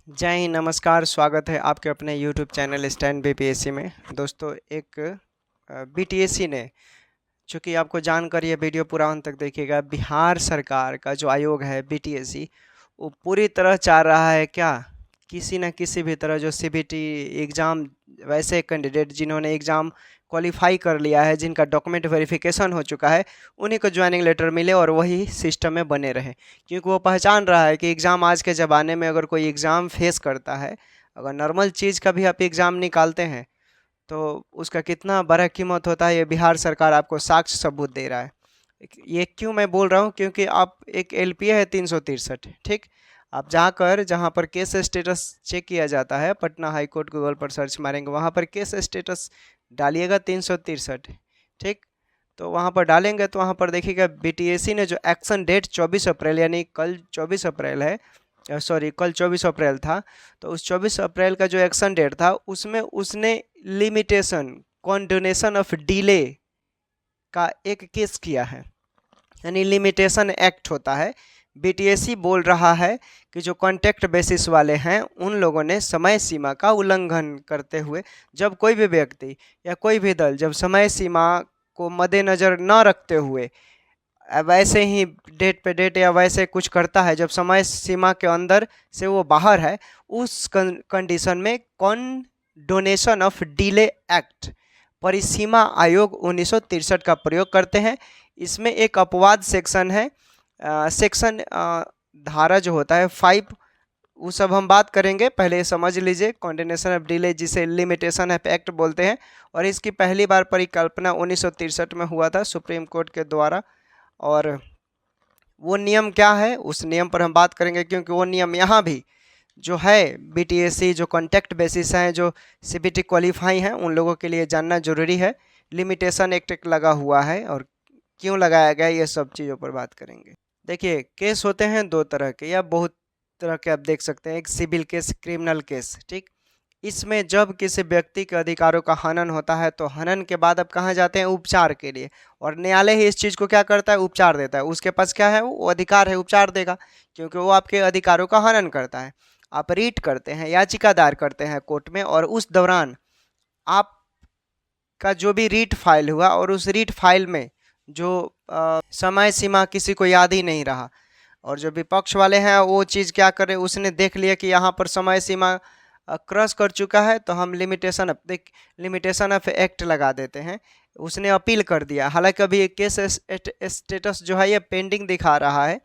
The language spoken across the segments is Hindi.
जय हिंद, नमस्कार। स्वागत है आपके अपने YouTube चैनल स्टैंड बीपीएससी में। दोस्तों, एक बीटीएससी ने, चूँकि आपको जानकर ये वीडियो पूरा अंत तक देखिएगा, बिहार सरकार का जो आयोग है बीटीएससी, वो पूरी तरह चाह रहा है क्या, किसी न किसी भी तरह जो सीबीटी एग्ज़ाम, वैसे कैंडिडेट जिन्होंने एग्ज़ाम क्वालिफाई कर लिया है, जिनका डॉक्यूमेंट वेरिफिकेशन हो चुका है, उन्हीं को ज्वाइनिंग लेटर मिले और वही सिस्टम में बने रहे। क्योंकि वो पहचान रहा है कि एग्ज़ाम आज के ज़माने में अगर कोई एग्ज़ाम फेस करता है, अगर नॉर्मल चीज़ का भी आप एग्ज़ाम निकालते हैं तो उसका कितना बड़ा कीमत होता है, ये बिहार सरकार आपको साक्ष्य सबूत दे रहा है। ये क्यों मैं बोल रहा हूँ, क्योंकि आप एक एलपीए है 363, ठीक। आप जाकर जहाँ पर केस स्टेटस चेक किया जाता है, पटना हाई कोर्ट, गूगल पर सर्च मारेंगे, वहाँ पर केस स्टेटस डालिएगा 363, ठीक। तो वहाँ पर डालेंगे तो वहाँ पर देखिएगा बीटीएससी ने जो एक्शन डेट 24 अप्रैल, यानी कल 24 अप्रैल है, सॉरी कल 24 अप्रैल था, तो उस 24 अप्रैल का जो एक्शन डेट था उसमें उसने लिमिटेशन कॉन्डोनेशन ऑफ डिले का एक केस किया है, यानी लिमिटेशन एक्ट होता है। बीटीएससी बोल रहा है कि जो कॉन्ट्रैक्ट बेसिस वाले हैं उन लोगों ने समय सीमा का उल्लंघन करते हुए, जब कोई भी व्यक्ति या कोई भी दल जब समय सीमा को मद्देनज़र न रखते हुए वैसे ही डेट पे डेट या वैसे कुछ करता है, जब समय सीमा के अंदर से वो बाहर है, उस कंडीशन में कॉन्डोनेशन ऑफ डिले एक्ट परिसीमा आयोग 1963 का प्रयोग करते हैं। इसमें एक अपवाद सेक्शन है, सेक्शन धारा जो होता है 5, वो सब हम बात करेंगे। पहले समझ लीजिए कॉन्डोनेशन ऑफ डिले, जिसे लिमिटेशन ऑफ एक्ट बोलते हैं, और इसकी पहली बार परिकल्पना 1963 में हुआ था सुप्रीम कोर्ट के द्वारा। और वो नियम क्या है, उस नियम पर हम बात करेंगे, क्योंकि वो नियम यहाँ भी जो है बीटीएससी जो कॉन्टैक्ट बेसिस हैं, जो सीबीटी क्वालिफाई हैं, उन लोगों के लिए जानना जरूरी है। लिमिटेशन एक्ट लगा हुआ है और क्यों लगाया गया, ये सब चीज़ों पर बात करेंगे। देखिए, केस होते हैं दो तरह के या बहुत तरह के, आप देख सकते हैं। एक सिविल केस, क्रिमिनल केस, ठीक। इसमें जब किसी व्यक्ति के अधिकारों का हनन होता है तो हनन के बाद अब कहाँ जाते हैं, उपचार के लिए, और न्यायालय ही इस चीज़ को क्या करता है, उपचार देता है। उसके पास क्या है, वो अधिकार है, उपचार देगा, क्योंकि वो आपके अधिकारों का हनन करता है। आप रीट करते हैं, याचिका दायर करते हैं कोर्ट में, और उस दौरान आपका जो भी रीट फाइल हुआ, और उस रीट फाइल में जो समय सीमा किसी को याद ही नहीं रहा, और जो विपक्ष वाले हैं वो चीज़ क्या करें, उसने देख लिया कि यहाँ पर समय सीमा क्रॉस कर चुका है, तो हम लिमिटेशन ऑफ एक्ट लगा देते हैं। उसने अपील कर दिया, हालांकि अभी एक केस स्टेटस जो है ये पेंडिंग दिखा रहा है।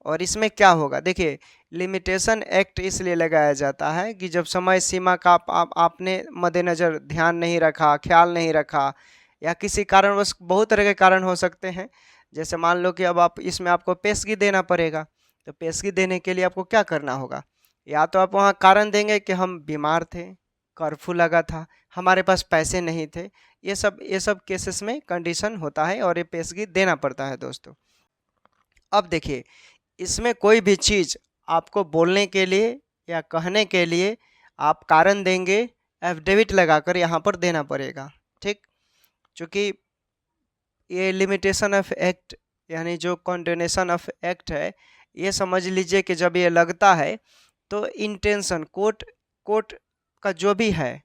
और इसमें क्या होगा, देखिए, लिमिटेशन एक्ट इसलिए लगाया जाता है कि जब समय सीमा का आपने मद्देनज़र ध्यान नहीं रखा, ख्याल नहीं रखा, या किसी कारणवश, बहुत तरह के कारण हो सकते हैं। जैसे मान लो कि अब आप इसमें आपको पेशगी देना पड़ेगा, तो पेशगी देने के लिए आपको क्या करना होगा, या तो आप वहाँ कारण देंगे कि हम बीमार थे, कर्फ्यू लगा था, हमारे पास पैसे नहीं थे। ये सब केसेस में कंडीशन होता है और ये पेशगी देना पड़ता है दोस्तों। अब देखिए, इसमें कोई भी चीज़ आपको बोलने के लिए या कहने के लिए आप कारण देंगे, एफिडेविट लगाकर यहाँ पर देना पड़ेगा, ठीक। चूँकि ये लिमिटेशन ऑफ एक्ट, यानी जो कॉन्डोनेशन ऑफ एक्ट है, ये समझ लीजिए कि जब ये लगता है तो इंटेंशन कोर्ट का जो भी है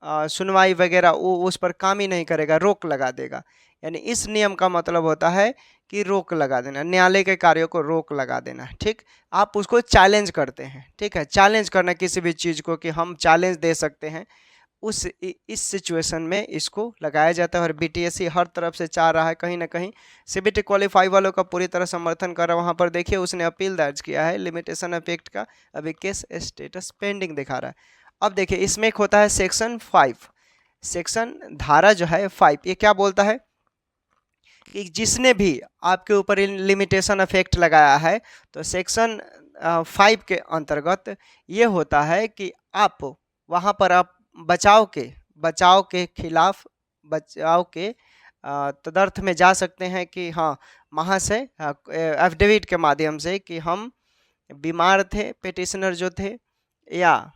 सुनवाई वगैरह, वो उस पर काम ही नहीं करेगा, रोक लगा देगा। यानी इस नियम का मतलब होता है कि रोक लगा देना, न्यायालय के कार्यों को रोक लगा देना, ठीक। आप उसको चैलेंज करते हैं, ठीक है, चैलेंज करना किसी भी चीज़ को कि हम चैलेंज दे सकते हैं, इस सिचुएशन में इसको लगाया जाता है। और बीटीएससी हर तरफ से चाह रहा है, कहीं ना कहीं सीबीटी क्वालिफाई वालों का पूरी तरह समर्थन कर रहा है। वहाँ पर देखिए उसने अपील दर्ज किया है लिमिटेशन ऑफ एक्ट का, अभी केस स्टेटस पेंडिंग दिखा रहा है। अब देखिए, इसमें एक होता है सेक्शन 5, सेक्शन धारा जो है 5, ये क्या बोलता है कि जिसने भी आपके ऊपर लिमिटेशन ऑफ एक्ट लगाया है, तो सेक्शन 5 के अंतर्गत ये होता है कि आप वहाँ पर आप बचाव के खिलाफ, बचाव के तदर्थ में जा सकते हैं कि हाँ, वहाँ से एफिडेविट के माध्यम से कि हम बीमार थे, पिटिशनर जो थे, या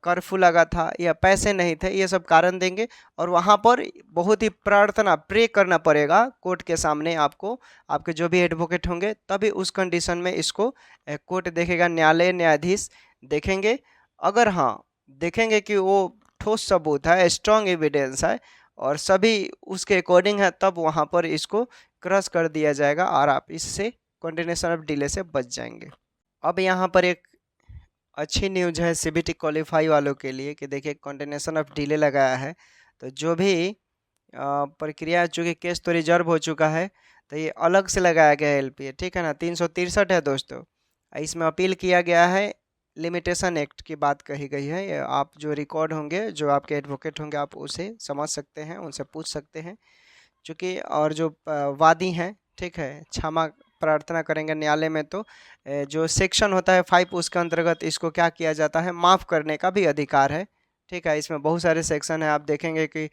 कर्फ्यू लगा था, या पैसे नहीं थे, ये सब कारण देंगे। और वहाँ पर बहुत ही प्रे करना पड़ेगा कोर्ट के सामने आपको, आपके जो भी एडवोकेट होंगे, तभी उस कंडीशन में इसको कोर्ट देखेगा, न्यायालय न्यायाधीश देखेंगे। अगर हाँ देखेंगे कि वो ठोस सबूत है, स्ट्रॉन्ग एविडेंस है और सभी उसके अकॉर्डिंग है, तब वहाँ पर इसको क्रश कर दिया जाएगा और आप इससे कंटिन्यूएशन ऑफ डिले से बच जाएंगे। अब यहाँ पर एक अच्छी न्यूज है सीबीटी क्वालिफाई वालों के लिए कि देखिए कंटिन्यूएशन ऑफ डिले लगाया है, तो जो भी प्रक्रिया, चूँकि केस तो रिजर्व हो चुका है, तो ये अलग से लगाया गया है एलपीए, ठीक है ना। 363 है दोस्तों, इसमें अपील किया गया है, लिमिटेशन एक्ट की बात कही गई है। ये आप जो रिकॉर्ड होंगे, जो आपके एडवोकेट होंगे, आप उसे समझ सकते हैं, उनसे पूछ सकते हैं। चूँकि और जो वादी हैं, ठीक है, क्षमा प्रार्थना करेंगे न्यायालय में, तो जो सेक्शन होता है 5 उसके अंतर्गत इसको क्या किया जाता है, माफ़ करने का भी अधिकार है, ठीक है। इसमें बहुत सारे सेक्शन हैं, आप देखेंगे कि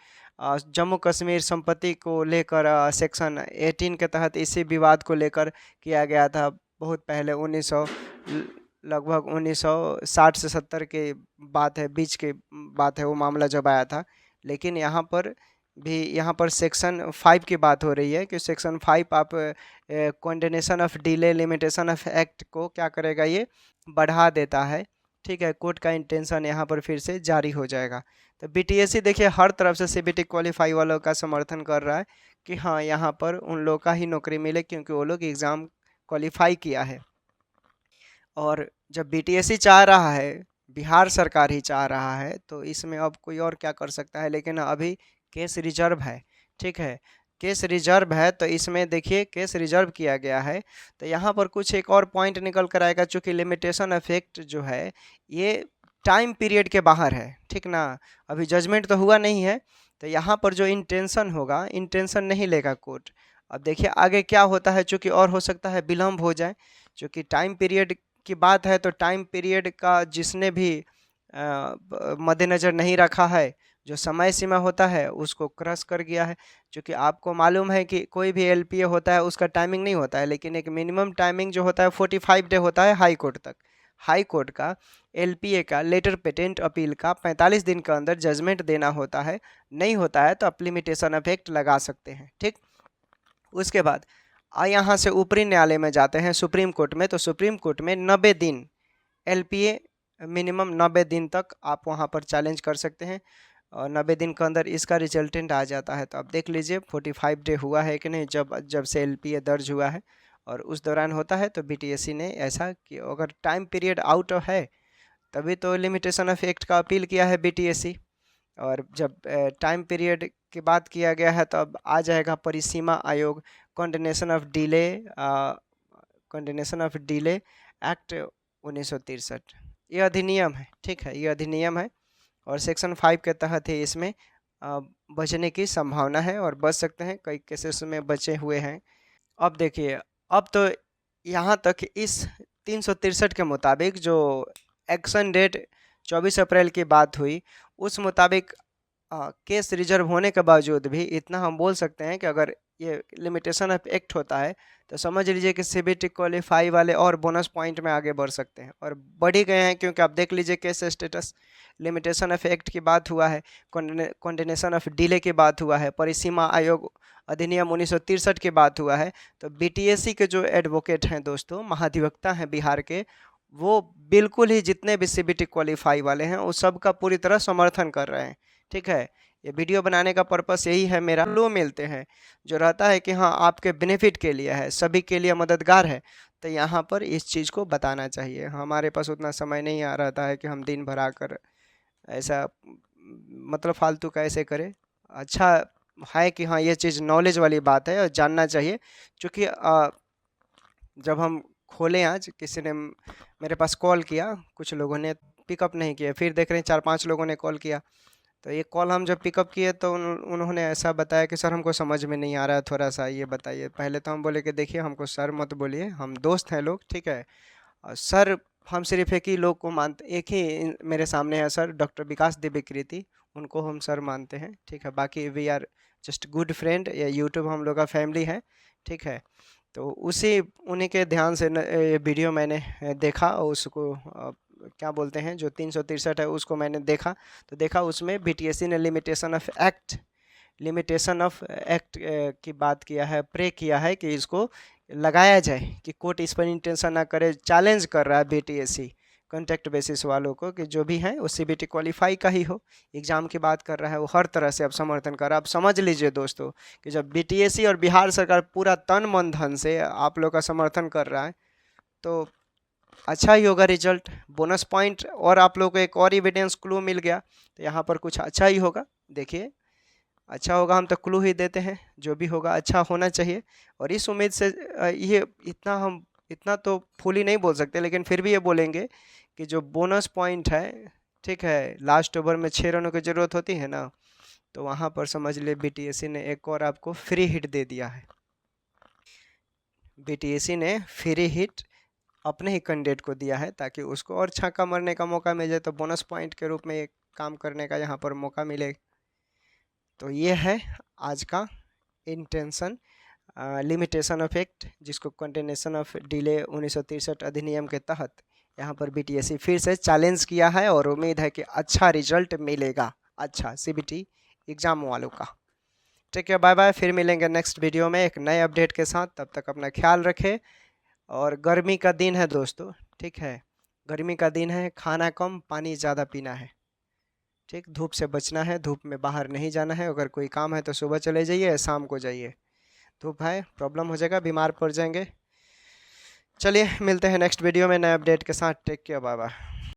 जम्मू कश्मीर संपत्ति को लेकर सेक्शन 18 के तहत इसी विवाद को लेकर किया गया था बहुत पहले, 1900 लगभग 1960 से 70 के बात है, बीच की बात है, वो मामला जब आया था। लेकिन यहाँ पर भी, यहाँ पर सेक्शन 5 की बात हो रही है कि सेक्शन 5 आप condonation of delay limitation of act को क्या करेगा, ये बढ़ा देता है, ठीक है। कोर्ट का इंटेंशन यहाँ पर फिर से जारी हो जाएगा। तो बीटीएससी देखिए हर तरफ से सीबीटी क्वालिफाई वालों का समर्थन कर रहा है कि हाँ यहाँ पर उन लोग का ही नौकरी मिले, क्योंकि वो लोग एग्ज़ाम क्वालिफाई किया है। और जब बीटीएससी चाह रहा है, बिहार सरकार ही चाह रहा है, तो इसमें अब कोई और क्या कर सकता है। लेकिन अभी केस रिजर्व है, ठीक है, केस रिजर्व है, तो इसमें देखिए केस रिजर्व किया गया है, तो यहाँ पर कुछ एक और पॉइंट निकल कर आएगा। चूँकि लिमिटेशन इफेक्ट जो है ये टाइम पीरियड के बाहर है, ठीक ना, अभी जजमेंट तो हुआ नहीं है, तो यहाँ पर जो इंटेंशन होगा, इंटेंशन नहीं लेगा कोर्ट। अब देखिए आगे क्या होता है, चूँकि और हो सकता है विलम्ब हो जाए, चूँकि टाइम पीरियड की बात है, तो टाइम पीरियड का जिसने भी मद्देनज़र नहीं रखा है, जो समय सीमा होता है उसको क्रॉस कर गया है। क्योंकि आपको मालूम है कि कोई भी एलपीए होता है उसका टाइमिंग नहीं होता है, लेकिन एक मिनिमम टाइमिंग जो होता है 45 डे होता है हाई कोर्ट तक। हाई कोर्ट का एलपीए का लेटर पेटेंट अपील का 45 दिन के अंदर जजमेंट देना होता है, नहीं होता है तो आप लिमिटेशन इफेक्ट लगा सकते हैं, ठीक। उसके बाद यहाँ से ऊपरी न्यायालय में जाते हैं, सुप्रीम कोर्ट में, तो सुप्रीम कोर्ट में 90 दिन एलपीए मिनिमम 90 दिन तक आप वहाँ पर चैलेंज कर सकते हैं, और 90 दिन के अंदर इसका रिजल्टेंट आ जाता है। तो आप देख लीजिए 45 डे हुआ है कि नहीं, जब से एलपीए दर्ज हुआ है, और उस दौरान होता है तो बीटीएससी ने ऐसा कि अगर टाइम पीरियड आउट है तभी तो लिमिटेशन ऑफ एक्ट का अपील किया है बीटीएससी। और जब टाइम पीरियड की बात किया गया है, तो अब आ जाएगा परिसीमा आयोग, condonation of delay, condonation of delay act 1963, ये अधिनियम है, ठीक है, ये अधिनियम है, और सेक्शन 5 के तहत ही इसमें बचने की संभावना है, और बच सकते हैं, कई केसेस में बचे हुए हैं। अब देखिए, अब तो यहाँ तक इस 363 के मुताबिक जो एक्शन डेट 24 अप्रैल की बात हुई, उस मुताबिक केस रिजर्व होने के बावजूद भी इतना हम बोल सकते हैं कि अगर ये लिमिटेशन ऑफ एक्ट होता है, तो समझ लीजिए कि सीबीटी क्वालिफाई वाले और बोनस पॉइंट में आगे बढ़ सकते हैं, और बढ़ ही गए हैं, क्योंकि आप देख लीजिए case status, limitation of act की बात हुआ है, कंडेनेशन ऑफ डिले की बात हुआ है, परिसीमा आयोग अधिनियम 1963 की बात हुआ है। तो बीटीएससी के जो एडवोकेट हैं दोस्तों, महाधिवक्ता हैं बिहार के, वो बिल्कुल ही जितने भी सीबीटी क्वालिफाई वाले हैं उस सब का पूरी तरह समर्थन कर रहे हैं, ठीक है। ये वीडियो बनाने का पर्पस यही है मेरा, लो मिलते हैं जो रहता है कि हाँ आपके बेनिफिट के लिए है, सभी के लिए मददगार है, तो यहाँ पर इस चीज़ को बताना चाहिए। हमारे पास उतना समय नहीं आ रहता है कि हम दिन भर आकर ऐसा मतलब फालतू का ऐसे करें। अच्छा है कि हाँ ये चीज़ नॉलेज वाली बात है और जानना चाहिए, क्योंकि जब हम खोले, आज किसी ने मेरे पास कॉल किया, कुछ लोगों ने पिकअप नहीं किया, फिर देख रहे हैं 4-5 लोगों ने कॉल किया, तो ये कॉल हम जब पिकअप किए तो उन्होंने ऐसा बताया कि सर हमको समझ में नहीं आ रहा है, थोड़ा सा ये बताइए। पहले तो हम बोले कि देखिए हमको सर मत बोलिए, हम दोस्त हैं लोग, ठीक है, और सर हम सिर्फ एक ही लोग को मानते, एक ही मेरे सामने है सर, डॉक्टर विकास दिव्यकृति, उनको हम सर मानते हैं, ठीक है। बाकी we are just good friend, या यूट्यूब हम लोग का फैमिली है, ठीक है। तो उसी उन्हीं के ध्यान से ये वीडियो मैंने देखा, और उसको क्या बोलते हैं जो 363 है उसको मैंने देखा, तो देखा उसमें बीटीएससी ने लिमिटेशन ऑफ एक्ट की बात किया है, प्रे किया है कि इसको लगाया जाए, कि कोर्ट इस पर इंटेंशन ना करे। चैलेंज कर रहा है बीटीएससी कॉन्टैक्ट बेसिस वालों को कि जो भी हैं वो सीबीटी क्वालिफाई का ही हो, एग्ज़ाम की बात कर रहा है, वो हर तरह से अब समर्थन कर रहा है। अब समझ लीजिए दोस्तों कि जब बीटीएससी और बिहार सरकार पूरा तन मन धन से आप लोग का समर्थन कर रहा है तो अच्छा ही होगा रिजल्ट, बोनस पॉइंट। और आप लोग को एक और एविडेंस क्लू मिल गया, तो यहाँ पर कुछ अच्छा ही होगा। देखिए अच्छा होगा, हम तो क्लू ही देते हैं, जो भी होगा अच्छा होना चाहिए। और इस उम्मीद से ये इतना तो फुली नहीं बोल सकते, लेकिन फिर भी ये बोलेंगे कि जो बोनस पॉइंट है, ठीक है, लास्ट ओवर में 6 रनों की ज़रूरत होती है ना, तो वहाँ पर समझ ले बीटीएससी ने एक और आपको फ्री हिट दे दिया है। बीटीएससी ने फ्री हिट अपने ही कैंडिडेट को दिया है ताकि उसको और छक्का मारने का मौका मिल जाए, तो बोनस पॉइंट के रूप में एक काम करने का यहाँ पर मौका मिले। तो ये है आज का इंटेंशन लिमिटेशन ऑफ एक्ट, जिसको कंटिन्यूशन ऑफ डिले 1963 अधिनियम के तहत यहाँ पर बीटीएससी फिर से चैलेंज किया है और उम्मीद है कि अच्छा रिजल्ट मिलेगा, अच्छा सीबीटी एग्ज़ाम वालों का। ठीक है, बाय बाय, फिर मिलेंगे नेक्स्ट वीडियो में एक नए अपडेट के साथ। तब तक अपना ख्याल रखें। और गर्मी का दिन है दोस्तों, ठीक है, गर्मी का दिन है, खाना कम पानी ज़्यादा पीना है, ठीक, धूप से बचना है, धूप में बाहर नहीं जाना है। अगर कोई काम है तो सुबह चले जाइए, शाम को जाइए, धूप है प्रॉब्लम हो जाएगा, बीमार पड़ जाएंगे। चलिए मिलते हैं नेक्स्ट वीडियो में नए अपडेट के साथ। Take care, bye bye.